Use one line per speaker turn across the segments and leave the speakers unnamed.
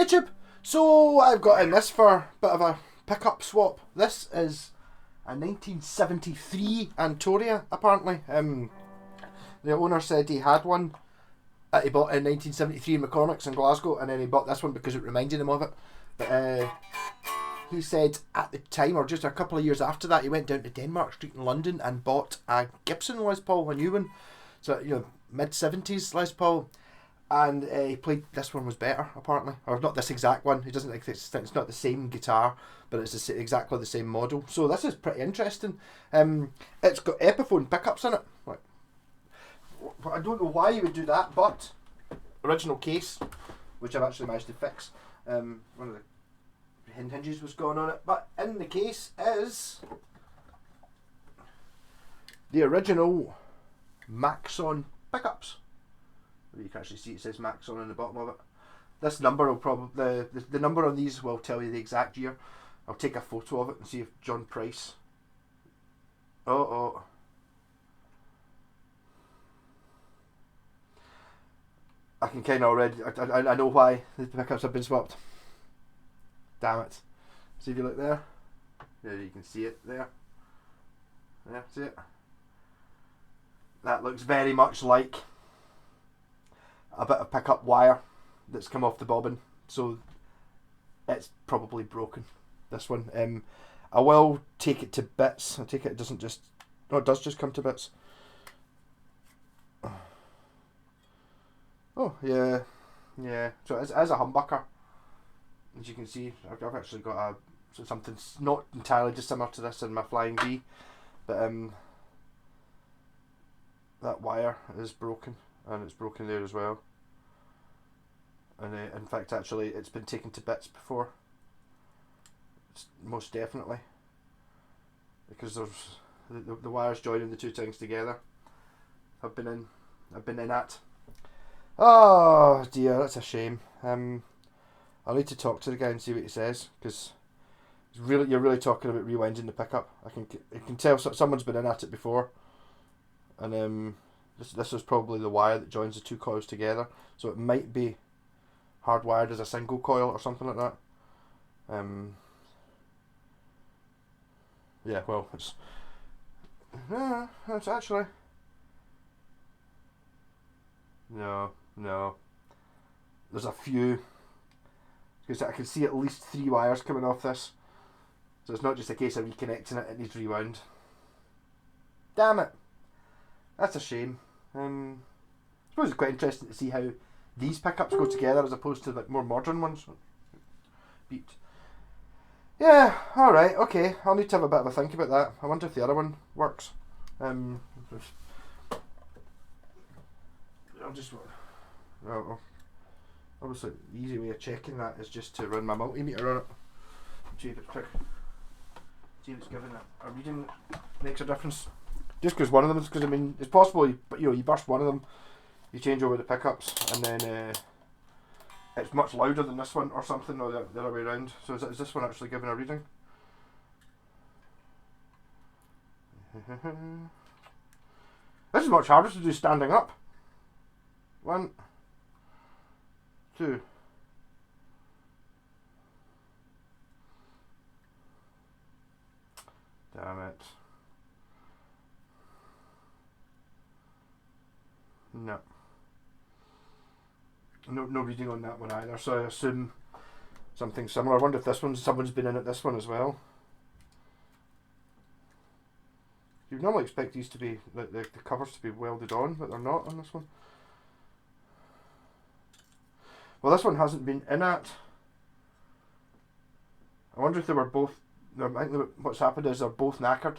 YouTube. So I've got in this for a bit of a pickup swap. This is a 1973 Antoria, apparently. The owner said he had one that he bought in 1973 in McCormick's in Glasgow, and then he bought this one because it reminded him of it. But he said at the time, or just a couple of years after that, he went down to Denmark Street in London and bought a Gibson Les Paul, a new one. So, you know, mid-70s Les Paul. And he played, this one was better, apparently. Or not this exact one. He doesn't, it's not the same guitar, but it's exactly the same model. So this is pretty interesting. It's got Epiphone pickups in it. Like, I don't know why you would do that, but original case, which I've actually managed to fix. One of the hinges was going on it, but in the case is the original Maxon pickups. You can actually see it says Maxon on the bottom of it. This number will probably the number on these will tell you the exact year. I'll take a photo of it and see if John Price. I can kind of already. I know why the pickups have been swapped. Damn it! See if you look there. There you can see it there. Yeah, see it. That looks very much like a bit of pickup wire that's come off the bobbin, so it's probably broken. This one. I will take it to bits. I take it doesn't just. No, it does just come to bits. Oh yeah, yeah. So it is a humbucker, as you can see. I've actually got something not entirely dissimilar to this in my Flying V, but that wire is broken, and it's broken there as well. And in fact, actually, it's been taken to bits before. It's most definitely, because there's the wires joining the two things together. I've been in that. Oh dear, that's a shame. I'll need to talk to the guy and see what he says, because you're really talking about rewinding the pickup. I can tell someone's been in at it before, and this is probably the wire that joins the two coils together, so it might be hardwired as a single coil or something like that. Yeah, well, it's actually no. There's a few, because I can see at least 3 wires coming off this, so it's not just a case of reconnecting it. It needs rewound. Damn it, that's a shame. I suppose it's quite interesting to see how these pickups go together as opposed to like more modern ones. Beeped. Yeah, alright, okay. I'll need to have a bit of a think about that. I wonder if the other one works. I'll just... obviously the easy way of checking that is just to run my multimeter on it. See if it's see if it's giving a reading that makes a difference. Just because one of them is, because I mean, it's possible, you burst one of them, you change over the pickups, and then it's much louder than this one or something, or the other way around. So is this one actually giving a reading? This is much harder to do standing up. 1, 2. Damn it. No reading on that one either, so I assume something similar. I wonder if someone's been in at this one as well. You'd normally expect these to be, the covers to be welded on, but they're not on this one. Well, this one hasn't been in at. I wonder if they were both, I think what's happened is they're both knackered,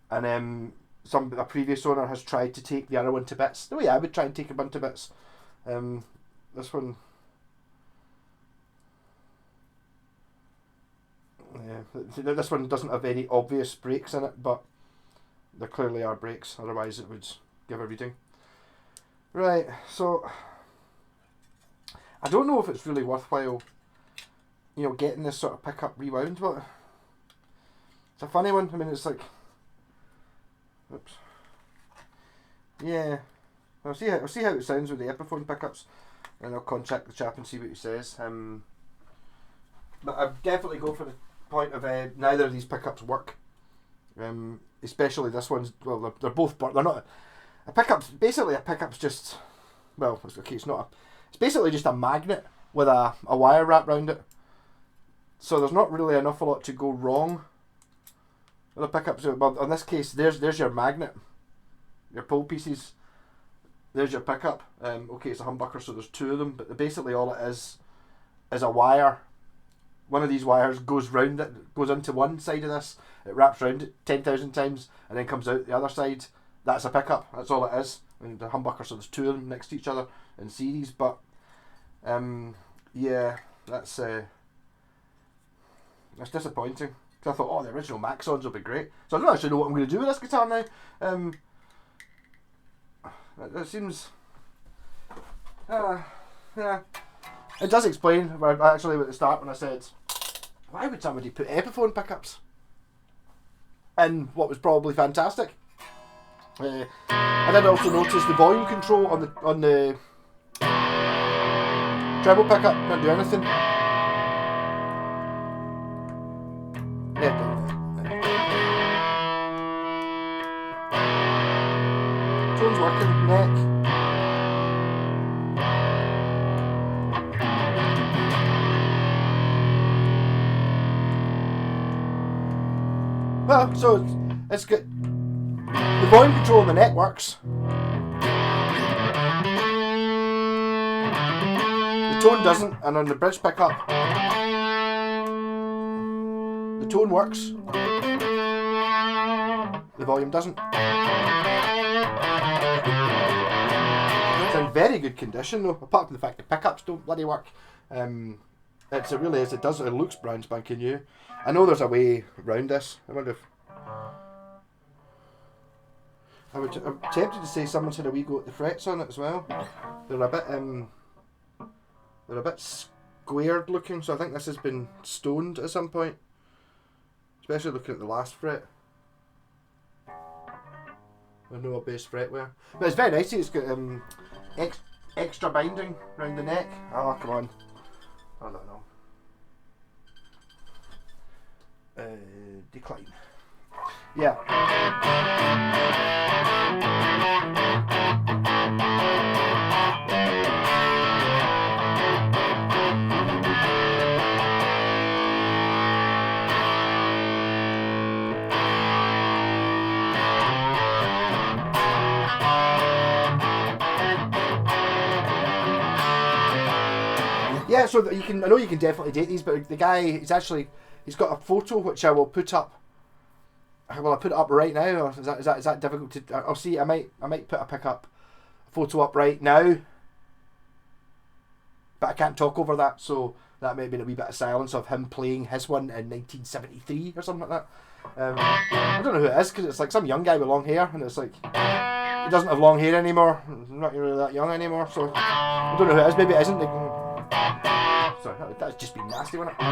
and a previous owner has tried to take the other one to bits. The way I would try and take a bunch to bits. This one, yeah, this one doesn't have any obvious breaks in it, but there clearly are breaks, otherwise it would give a reading. Right, so I don't know if it's really worthwhile, getting this sort of pickup rewound, but it's a funny one. I mean, it's like, oops, yeah. I'll see how it sounds with the Epiphone pickups, and I'll contact the chap and see what he says. But I'd definitely go for the point of neither of these pickups work. Especially this one's, well, they're both, they're not, a pickup's, basically a pickup's just, well, okay, it's not a, it's basically just a magnet with a wire wrapped around it. So there's not really enough a lot to go wrong with a pickup. So, but in this case, there's your magnet, your pull pieces, there's your pickup. Okay, it's a humbucker, so there's two of them, but basically all it is a wire. One of these wires goes round it, goes into one side of this, it wraps around it 10,000 times, and then comes out the other side. That's a pickup. That's all it is. And the humbucker, so there's two of them next to each other in series. But yeah, that's disappointing. Cause I thought, oh, the original Maxons will be great. So I don't actually know what I'm going to do with this guitar now. It seems, yeah. It does explain, actually, at the start when I said, why would somebody put Epiphone pickups in what was probably fantastic? I did also notice the volume control on the treble pickup didn't do anything. Tone's working, neck. Well, so it's good. The volume control on the neck works. The tone doesn't, and on the bridge pickup, the tone works. The volume doesn't. It's in very good condition though, apart from the fact the pickups don't bloody work. It really is. It does. It looks brand spanking new. I know there's a way around this. I wonder if I'm tempted to say someone's had a wee go at the frets on it as well. They're a bit squared looking, so I think this has been stoned at some point. Especially looking at the last fret. There's no base fretware, but it's very nice. It's got extra binding around the neck. Oh, come on. I don't know. Decline. Yeah. Yeah, so you can. I know you can definitely date these, but the guy, he's got a photo which I will put up. Will I put it up right now, or is that difficult to? I'll see. I might put a photo up right now, but I can't talk over that, so that may be a wee bit of silence of him playing his one in 1973 or something like that. I don't know who it is, because it's like some young guy with long hair, and it's like he doesn't have long hair anymore. He's not really that young anymore, so I don't know who it is. Maybe it isn't. Sorry, that's just been nasty, wasn't it?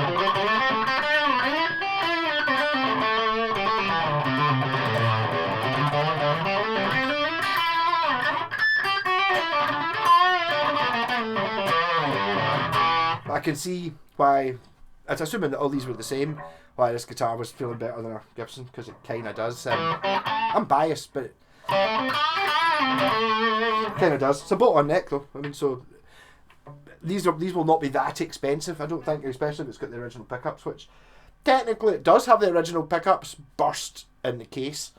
I can see why, it's assuming that all these were the same, why this guitar was feeling better than a Gibson, because it kind of does. I'm biased, but it kind of does. It's a bolt-on neck though. I mean, so these will not be that expensive, I don't think, especially if it's got the original pickups, which technically it does have the original pickups burst in the case.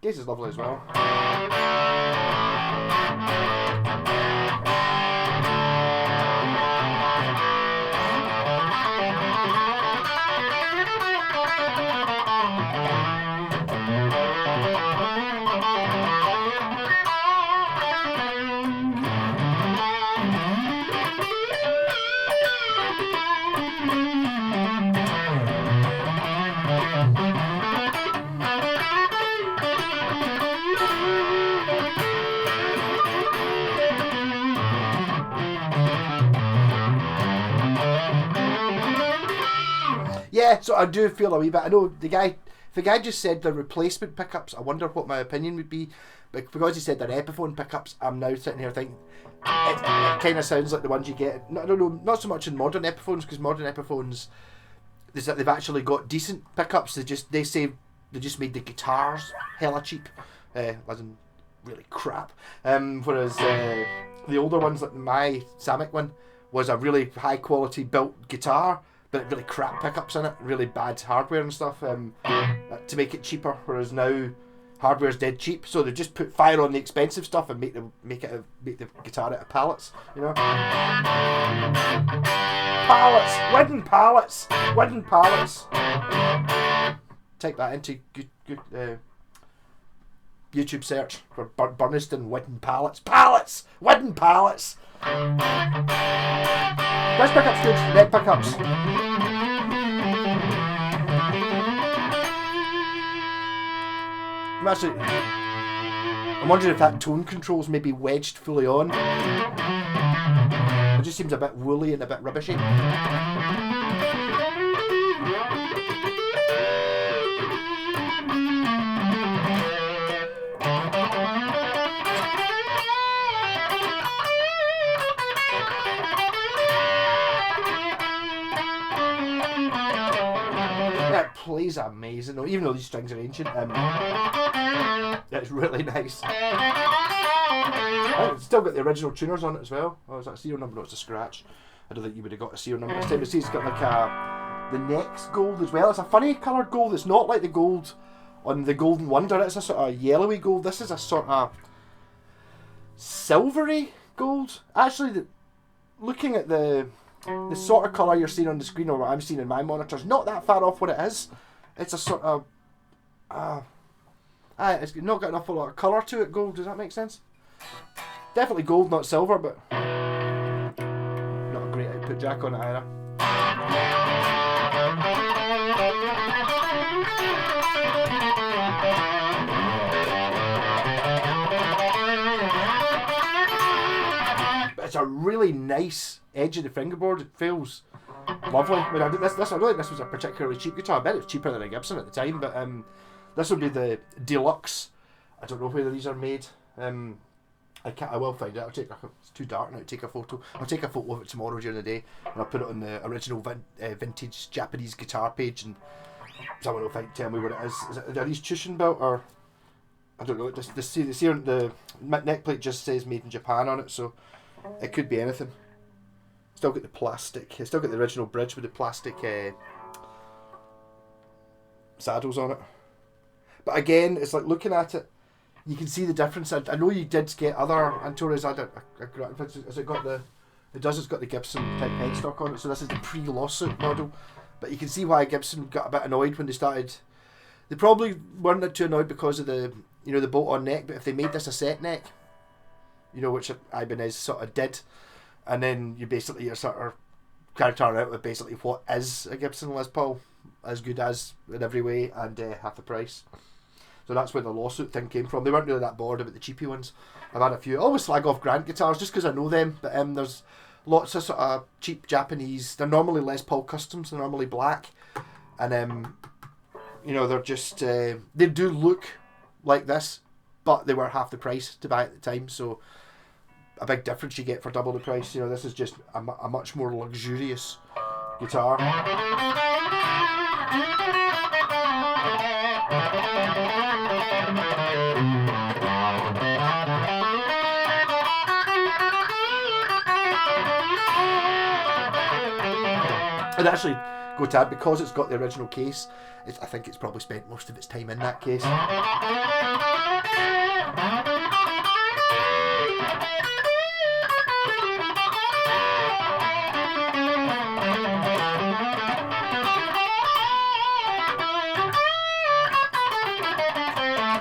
The case is lovely as well. Yeah, so I do feel a wee bit. I know the guy just said the replacement pickups. I wonder what my opinion would be. But because he said they're Epiphone pickups, I'm now sitting here thinking it kind of sounds like the ones you get. I don't know, not so much in modern Epiphones, because modern Epiphones, they've actually got decent pickups. They say they just made the guitars hella cheap, as in really crap. Whereas the older ones, like my Samick one, was a really high quality built guitar, but really crap pickups in it, really bad hardware and stuff, to make it cheaper. Whereas now hardware's dead cheap, so they just put fire on the expensive stuff and make the guitar out of pallets, you know. Pallets, wooden pallets. Type that into YouTube search for Burniston wooden pallets. Wooden pallets. This pickup's good. Neck pickups. I'm wondering if that tone control's maybe wedged fully on. It just seems a bit woolly and a bit rubbishy. It plays amazing though, even though these strings are ancient. It's really nice. It's still got the original tuners on it as well. Oh, is that a serial number? No, it's a scratch. I don't think you would have got a serial number this time. But see, it's got like the neck's gold as well. It's a funny coloured gold. It's not like the gold on the Golden Wonder. It's a sort of yellowy gold. This is a sort of silvery gold. Actually, looking at the sort of colour you're seeing on the screen, or what I'm seeing in my monitors, not that far off what it is. It's a sort of it's not got enough a lot of colour to it. Gold, does that make sense? Definitely gold, not silver, but not a great output jack on it either. But it's a really nice edge of the fingerboard. It feels lovely. I mean, I don't think this was a particularly cheap guitar. I bet it was cheaper than a Gibson at the time, but this would be the deluxe. I don't know where these are made. I will find out. It's too dark now to take a photo. I'll take a photo of it tomorrow during the day, and I'll put it on the original vintage Japanese guitar page, and someone will tell me what it is. Are these Chushin built, or I don't know. The neck plate just says made in Japan on it, so it could be anything. Still got the plastic. It's still got the original bridge with the plastic saddles on it. But again, it's like looking at it, you can see the difference. I know you did get other Antorias. Has it got the? It does. It's got the Gibson type headstock on it. So this is the pre-lawsuit model. But you can see why Gibson got a bit annoyed when they started. They probably weren't too annoyed because of the the bolt-on neck. But if they made this a set neck, which Ibanez sort of did, and then you're sort of kind of turn out with basically what is a Gibson Les Paul, as good as in every way, and half the price. So that's where the lawsuit thing came from. They weren't really that bored about the cheapy ones. I've had a few. I always slag off Grant guitars just because I know them, but there's lots of sort of cheap Japanese. They're normally Les Paul Customs. They're normally black, and they're just they do look like this, but they were half the price to buy at the time. So a big difference you get for double the price. This is just a much more luxurious guitar. And actually, go to add, because it's got the original case, I think it's probably spent most of its time in that case.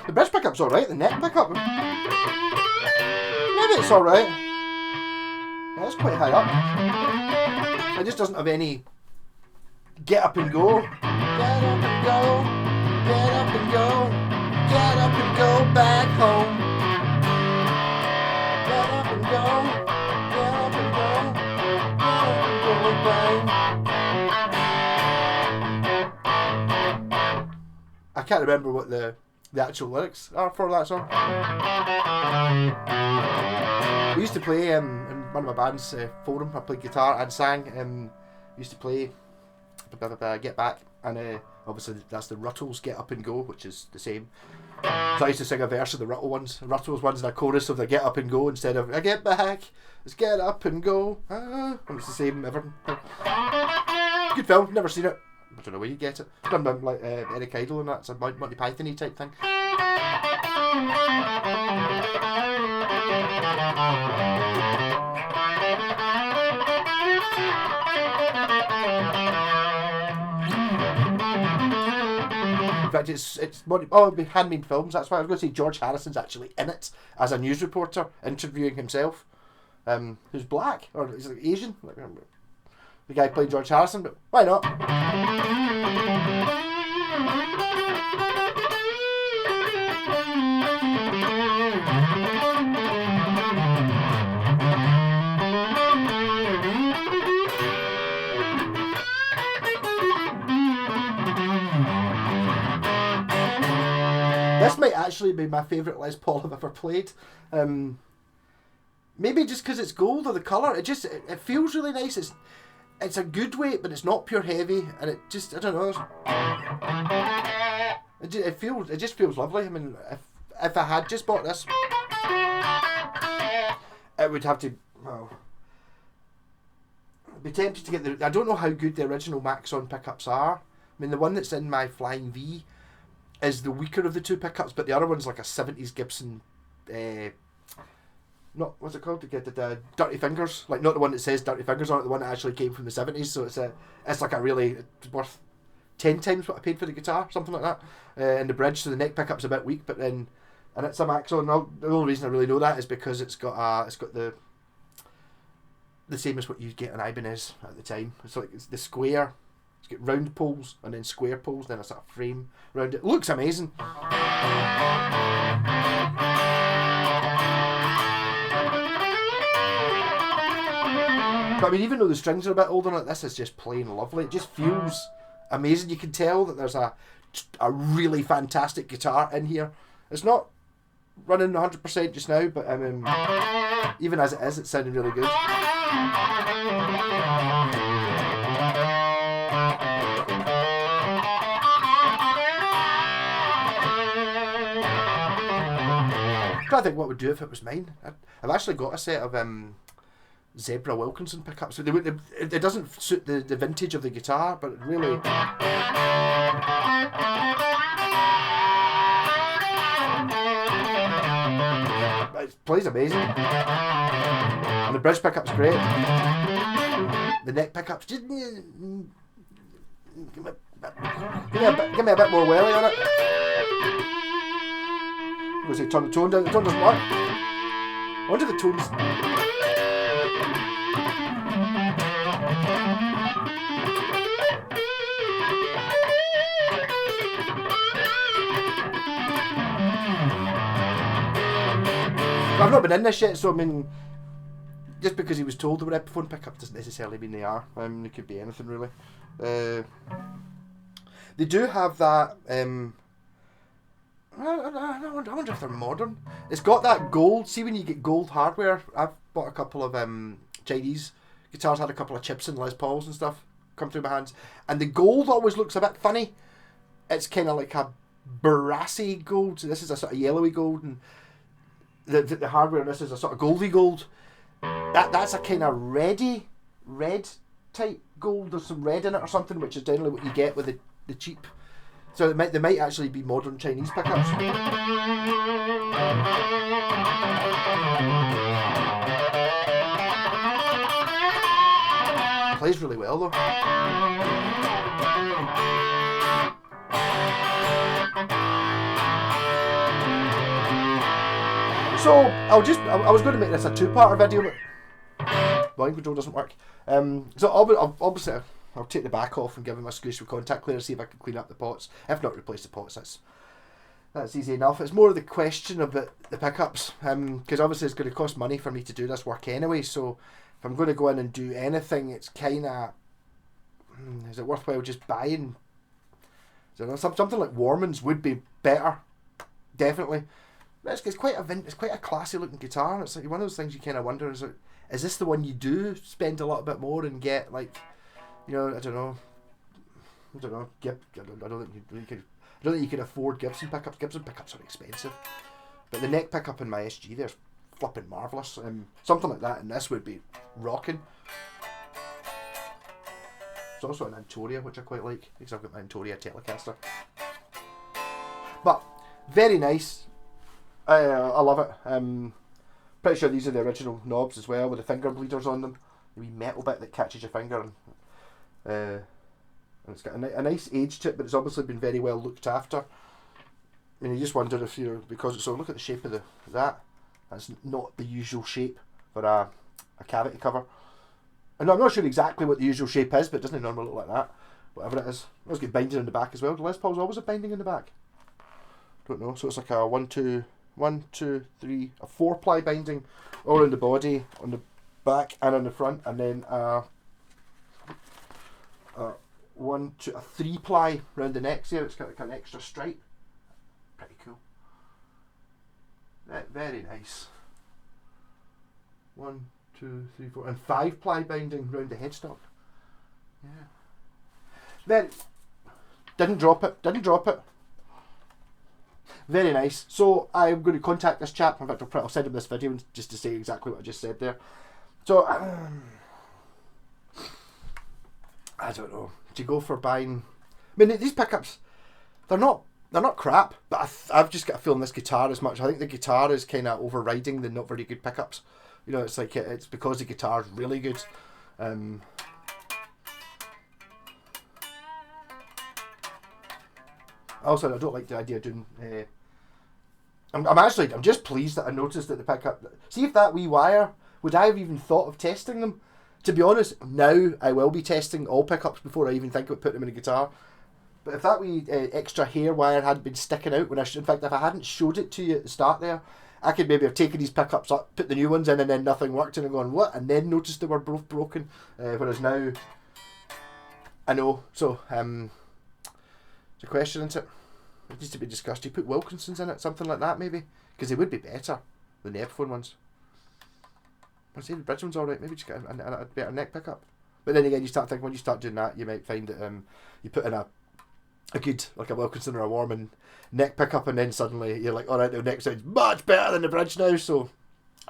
The bridge pickup's alright, the neck pickup, maybe it's alright. Yeah, it's quite high up. It just doesn't have any get up and go. Get up and go, get up and go, get up and go back home. Get up and go, get up and go, get up and go bang. I can't remember what the the actual lyrics are for that song. We used to play in one of my band's forum. I played guitar and sang. We used to play Get Back, and obviously that's the Ruttles Get Up and Go, which is the same. So I used to sing a verse of the Ruttles ones and a chorus of the Get Up and Go instead of I get back, let's get up and go. And it's the same everything. Good film, never seen it. I don't know where you get it. It's done by like Eric Idle and that. It's a Monty Python-y type thing. In fact, it's Monty. Oh, it'd be Handmade Films. That's why I was going to say George Harrison's actually in it as a news reporter interviewing himself. Who's black or is it Asian? The guy played George Harrison, but why not? This might actually be my favourite Les Paul I've ever played. Maybe just because it's gold or the colour. It feels really nice. It's a good weight, but it's not pure heavy, and it just, I don't know. It just feels lovely. I mean, if I had just bought this, it would have to, well, I'd be tempted to get I don't know how good the original Maxon pickups are. I mean, the one that's in my Flying V is the weaker of the two pickups, but the other one's like a 70s Gibson, not, what's it called? To get the Dirty Fingers, like not the one that says Dirty Fingers on it, the one that actually came from the 70s. So it's like a really, it's worth 10 times what I paid for the guitar, something like that. And the bridge, so the neck pickup's a bit weak, but then, and it's a Maxon. The only reason I really know that is because it's got the same as what you'd get an Ibanez at the time. It's like it's the square. It's got round poles and then square poles, then a sort of frame round it. It looks amazing. But I mean, even though the strings are a bit older, like this is just plain lovely. It just feels amazing. You can tell that there's a really fantastic guitar in here. It's not running 100% just now, but even as it is, it's sounding really good. I think what would do if it was mine. I've actually got a set of Zebra Wilkinson pickups. It doesn't suit the vintage of the guitar, but it really. It plays amazing. And the bridge pickup's great. The neck pickup's just. Give me a bit more welly on it. I'm going to say turn the tone down. The tone doesn't work. I wonder if the tone's. I've not been in this yet, so I mean, just because he was told they were Epiphone pickup doesn't necessarily mean they are. It could be anything really. They do have that. I wonder if they're modern. It's got that gold. See when you get gold hardware. I've bought a couple of Chinese guitars, had a couple of chips and Les Pauls and stuff come through my hands, and the gold always looks a bit funny. It's kind of like a brassy gold. So this is a sort of yellowy gold, and the hardware on this is a sort of goldy gold. That's a kind of red type gold. There's some red in it or something, which is generally what you get with the cheap. So they might actually be modern Chinese pickups. Plays really well though. So I was going to make this a two-parter video, but volume control doesn't work. So obviously I'll take the back off and give him a squish with contact cleaner, see if I can clean up the pots. If not, replace the pots. That's easy enough. It's more of the question of the pickups, because obviously it's going to cost money for me to do this work anyway. So if I'm going to go in and do anything, it's kind of, is it worthwhile just buying? I don't know, something like Warman's would be better definitely. It's quite it's quite a classy looking guitar. It's like one of those things you kind of wonder, is this the one you do spend a little bit more and get, like, you know, I don't know, I don't think you can afford Gibson pickups. Gibson pickups are expensive, but the neck pickup in my SG there's flipping marvellous. Something like that, and this would be rocking. It's also an Antoria, which I quite like, because I've got my Antoria Telecaster. But very nice. I love it. Pretty sure these are the original knobs as well, with the finger bleeders on them. The wee metal bit that catches your finger, and it's got a nice age to it, but it's obviously been very well looked after. I mean, you just wonder if you're, because so look at the shape of that. That's not the usual shape for a cavity cover. And I'm not sure exactly what the usual shape is, but it doesn't normally look like that. Whatever it is. It's got binding in the back as well. The Les Paul's always a binding in the back. Don't know. So it's like a 1, 2, 3, a 4-ply binding all in the body, on the back and on the front, and then a 3-ply round the neck here. It's got like an extra stripe. Pretty cool. Very nice. 1, 2, 3, 4, and 5-ply binding round the headstock. Yeah. Then didn't drop it. Very nice. So I'm going to contact this chap. In fact, I'll send him this video just to say exactly what I just said there. So I don't know. Do you go for buying? I mean, these pickups, they're not crap, but I've just got a feeling this guitar as much. I think the guitar is kind of overriding the not very good pickups. You know, it's like it's because the guitar is really good. Also, I don't like the idea of doing. I'm just pleased that I noticed that the pickup. See if that wee wire, would I have even thought of testing them? To be honest, now I will be testing all pickups before I even think about putting them in a guitar. But if that wee extra hair wire hadn't been sticking out when in fact, if I hadn't showed it to you at the start there, I could maybe have taken these pickups up, put the new ones in, and then nothing worked, and I'm going, what? And then noticed they were both broken. Whereas now, I know. So, it's a question, isn't it? It needs to be discussed. You put Wilkinsons in it, something like that, maybe, because they would be better than the Epiphone ones. I say the bridge one's alright. Maybe just get a better neck pickup. But then again, you start thinking, when you start doing that, you might find that you put in a good, like a Wilkinson or a Warman neck pickup, and then suddenly you're like, alright, the neck sounds much better than the bridge now, so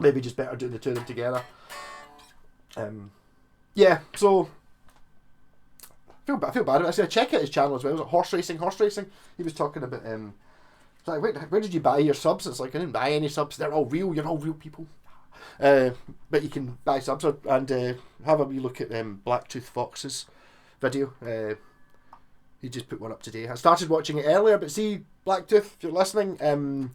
maybe just better doing the two of them together. Yeah, so I feel bad. I said, check out his channel as well. It was Horse Racing. He was talking about it's like, where did you buy your subs? It's like, I didn't buy any subs. They're all real. You're all real people. But you can buy subs and have a wee look at Blacktooth Fox's video. He just put one up today. I started watching it earlier, but see, Blacktooth, if you're listening,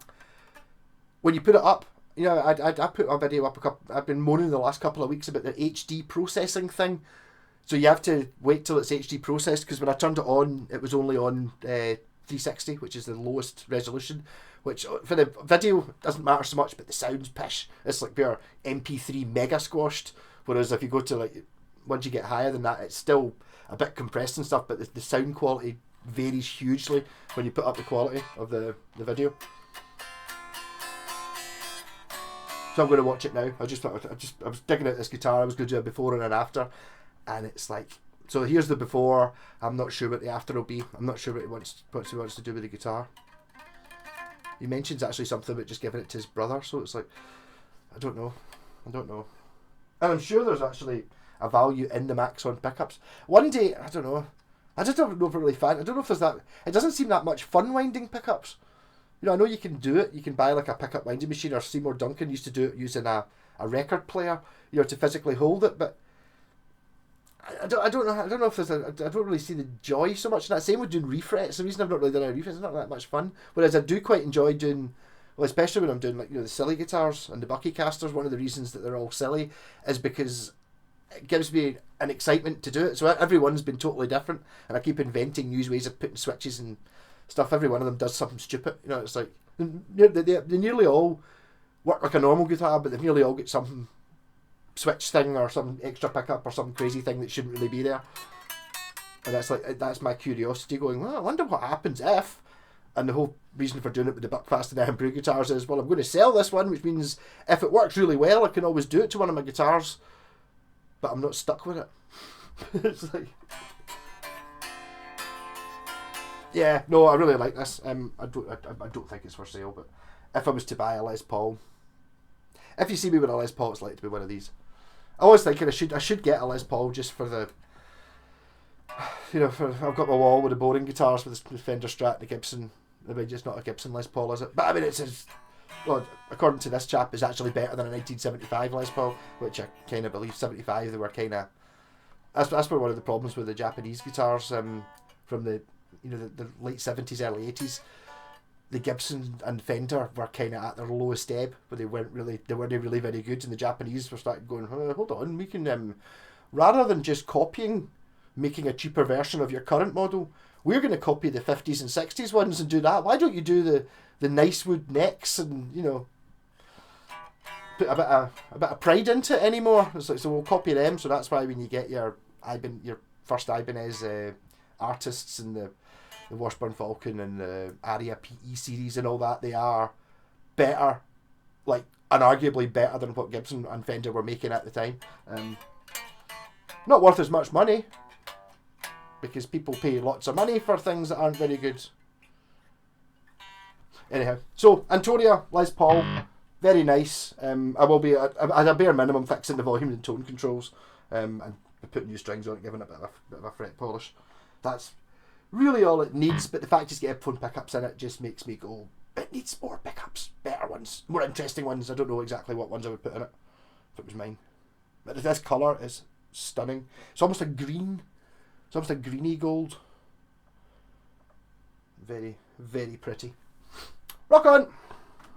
when you put it up, you know, I put a video up I've been moaning the last couple of weeks about the HD processing thing. So you have to wait till it's HD processed, because when I turned it on, it was only on 360, which is the lowest resolution, which for the video doesn't matter so much, but the sound's pish. It's like pure MP3 mega squashed, whereas if you go to, like, once you get higher than that, it's still a bit compressed and stuff, but the sound quality varies hugely when you put up the quality of the video. So I'm going to watch it now. I was digging out this guitar. I was going to do a before and an after, and it's like, so here's the before. I'm not sure what the after will be. I'm not sure what he wants to do with the guitar. He mentions actually something about just giving it to his brother, so it's like, I don't know. And I'm sure there's actually a value in the Maxon pickups. One day, I don't know. I just don't know if I'm really fan. I don't know if there's that. It doesn't seem that much fun winding pickups. You know, I know you can do it. You can buy like a pickup winding machine, or Seymour Duncan used to do it using a record player, you know, to physically hold it. But I don't know. I don't know if there's I don't really see the joy so much in that. Same with doing refrets. The reason I've not really done a refret, it's not that much fun. Whereas I do quite enjoy doing, well, especially when I'm doing, like, you know, the silly guitars and the Bucky casters. One of the reasons that they're all silly is because it gives me an excitement to do it. So everyone's been totally different, and I keep inventing new ways of putting switches and stuff. Every one of them does something stupid. You know, it's like they nearly all work like a normal guitar, but they nearly all get some switch thing or some extra pickup or some crazy thing that shouldn't really be there. And that's my curiosity going, well, I wonder what happens if And the whole reason for doing it with the Buckfast and Irn-Bru guitars is, well, I'm going to sell this one, which means if it works really well, I can always do it to one of my guitars, but I'm not stuck with it. It's like, yeah, no, I really like this. I don't think it's for sale, but if I was to buy a Les Paul, if you see me with a Les Paul, it's like to be one of these. I was thinking I should get a Les Paul just for the, I've got my wall with the boring guitars with the Fender Strat and the Gibson. I mean, it's not a Gibson Les Paul, is it? But I mean, well, according to this chap, it's actually better than a 1975 Les Paul, which I kind of believe. 75, they were kind of. That's one of the problems with the Japanese guitars from the the late 70s, early 80s. The Gibson and Fender were kind of at their lowest ebb, but they weren't really very good. And the Japanese were starting going, hold on, we can rather than just making a cheaper version of your current model, we're going to copy the 50s and 60s ones and do that. Why don't you do the nice wood necks and put a bit of pride into it anymore? It's like, so we'll copy them. So that's why when you get your first Ibanez artists and the Washburn Falcon and the Aria PE series and all that, they are better, like unarguably better than what Gibson and Fender were making at the time. Not worth as much money, because people pay lots of money for things that aren't very good. Anyhow, so Antoria Les Paul, very nice. I will be at a bare minimum fixing the volume and tone controls, and putting new strings on it, giving it a bit of a fret polish. That's really all it needs. But the fact it's got Epiphone pickups in it just makes me go, it needs more pickups, better ones, more interesting ones. I don't know exactly what ones I would put in it if it was mine. But this colour is stunning. It's almost a green. It's almost a greeny gold. Very, very pretty. Rock on!